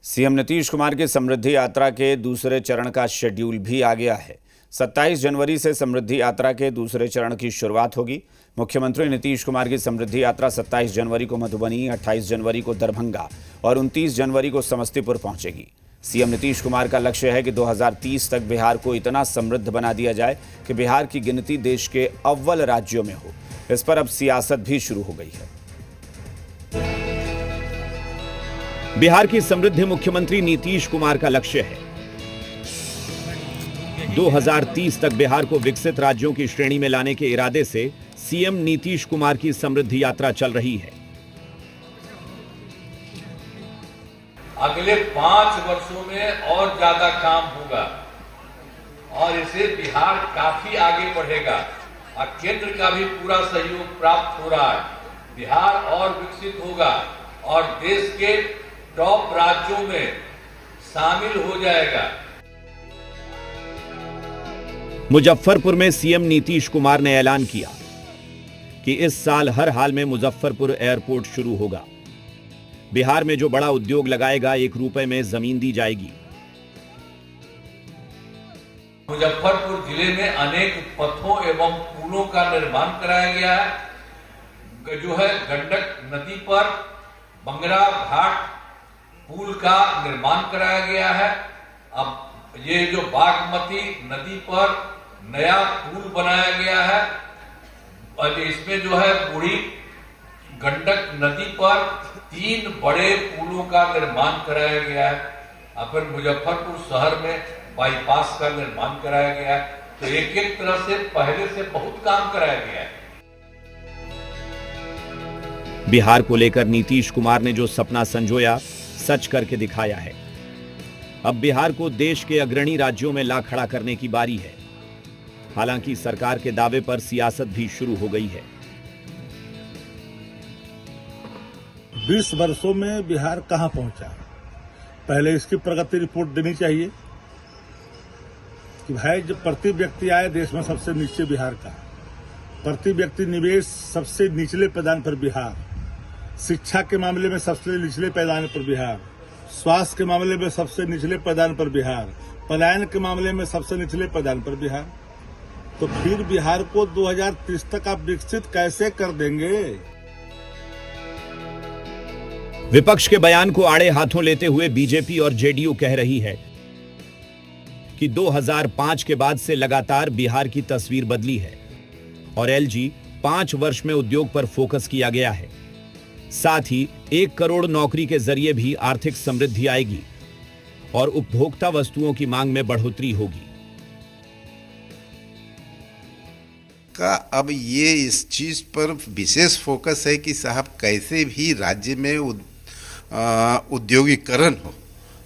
CM Nitish Kumar की समृद्धि यात्रा के दूसरे चरण का शेड्यूल भी आ गया है। 27 जनवरी से समृद्धि यात्रा के दूसरे चरण की शुरुआत होगी। मुख्यमंत्री नीतीश कुमार की समृद्धि यात्रा 27 जनवरी को मधुबनी, 28 जनवरी को दरभंगा और 29 जनवरी को समस्तीपुर पहुंचेगी। सीएम नीतीश कुमार का लक्ष्य है कि 2030 तक बिहार को इतना समृद्ध बना दिया जाए कि बिहार की गिनती देश के अव्वल राज्यों में हो। इस पर अब सियासत भी शुरू हो गई है। बिहार की समृद्धि मुख्यमंत्री नीतीश कुमार का लक्ष्य है। 2030 तक बिहार को विकसित राज्यों की श्रेणी में लाने के इरादे से सीएम नीतीश कुमार की समृद्धि यात्रा चल रही है। अगले 5 वर्षों में और ज्यादा काम होगा और इससे बिहार काफी आगे बढ़ेगा और केंद्र का भी पूरा सहयोग प्राप्त हो रहा है। बिहार और विकसित होगा और देश के टॉप राज्यों में शामिल हो जाएगा। मुजफ्फरपुर में सीएम नीतीश कुमार ने ऐलान किया कि इस साल हर हाल में मुजफ्फरपुर एयरपोर्ट शुरू होगा। बिहार में जो बड़ा उद्योग लगाएगा 1 रुपए में जमीन दी जाएगी। मुजफ्फरपुर जिले में अनेक पथों एवं पुलों का निर्माण कराया गया है। जो है गंडक नदी पर बंगरा घाट पुल का निर्माण कराया गया है। अब ये जो बागमती नदी पर नया पुल बनाया गया है और इसमें जो है बूढ़ी गंडक नदी पर 3 बड़े पुलों का निर्माण कराया गया है। और फिर मुजफ्फरपुर शहर में बाईपास का निर्माण कराया गया है। तो एक तरह से पहले से बहुत काम कराया गया है। बिहार को लेकर नीतीश कुमार ने जो सपना संजोया सच करके दिखाया है। अब बिहार को देश के अग्रणी राज्यों में ला खड़ा करने की बारी है। हालांकि सरकार के दावे पर सियासत भी शुरू हो गई है। 20 वर्षों में बिहार कहां पहुंचा, पहले इसकी प्रगति रिपोर्ट देनी चाहिए कि भाई जब प्रति व्यक्ति आए देश में सबसे नीचे बिहार का, प्रति व्यक्ति निवेश सबसे निचले पैदान पर बिहार, शिक्षा के मामले में सबसे निचले पैदान पर बिहार, स्वास्थ्य के मामले में सबसे निचले पैदान पर बिहार, पलायन के मामले में सबसे निचले पैदान पर बिहार। तो फिर बिहार को 2030 तक आप विकसित कैसे कर देंगे? विपक्ष के बयान को आड़े हाथों लेते हुए बीजेपी और जेडीयू कह रही है कि 2005 के बाद से लगातार बिहार की तस्वीर बदली है और एलजी 5 वर्ष में उद्योग पर फोकस किया गया है। साथ ही 1 करोड़ नौकरी के जरिए भी आर्थिक समृद्धि आएगी और उपभोक्ता वस्तुओं की मांग में बढ़ोतरी होगी। का अब ये इस चीज पर विशेष फोकस है कि साहब कैसे भी राज्य में उद्योगीकरण हो,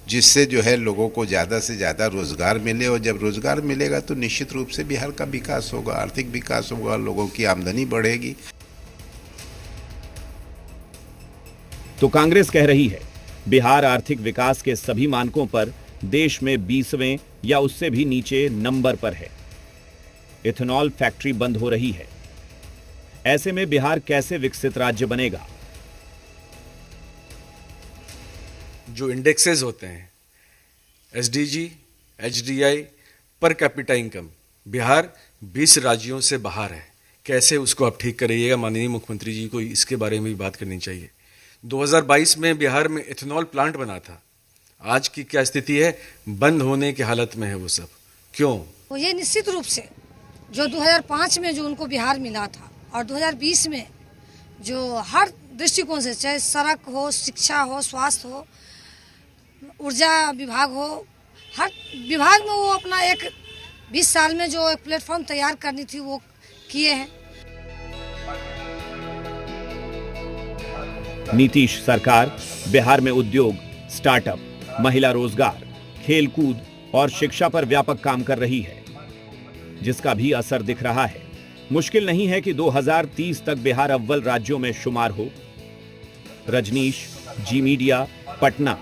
जिससे जो है लोगों को ज़्यादा से ज़्यादा रोजगार मिले और जब रोजगार मिलेगा तो निश्चित रूप से बिहार का विकास होगा, आर्थिक विकास होगा, लोगों की आमदनी बढ़ेगी। तो कांग्रेस कह रही है बिहार आर्थिक विकास के सभी मानकों पर देश में 20वें या उससे भी नीचे नंबर पर है। इथेनॉल फैक्ट्री बंद हो रही है। ऐसे में बिहार कैसे विकसित राज्य बनेगा? जो इंडेक्सेस होते हैं SDG, HDI, per capita income, Bihar 20 राज्यों से बाहर है। कैसे उसको आप ठीक करिएगा? माननीय मुख्यमंत्री जी को इसके बारे में भी बात करनी चाहिए। 2022 में बिहार में इथेनॉल प्लांट बना था, आज की क्या स्थिति है? बंद होने की हालत में है वो सब। क्यों? वो ये निश्चित रूप से जो 2005 में जो उनको बिहार मिला था और 2020 में जो हर दृष्टिकोण से, चाहे सड़क हो, शिक्षा हो, स्वास्थ्य हो, ऊर्जा विभाग हो, हर विभाग में वो अपना एक 20 साल में जो एक प्लेटफॉर्म तैयार करनी थी वो किए हैं। नीतीश सरकार बिहार में उद्योग, स्टार्टअप, महिला रोजगार, खेलकूद और शिक्षा पर व्यापक काम कर रही है, जिसका भी असर दिख रहा है। मुश्किल नहीं है कि 2030 तक बिहार अव्वल राज्यों में शुमार हो। रजनीश, जी मीडिया, पटना।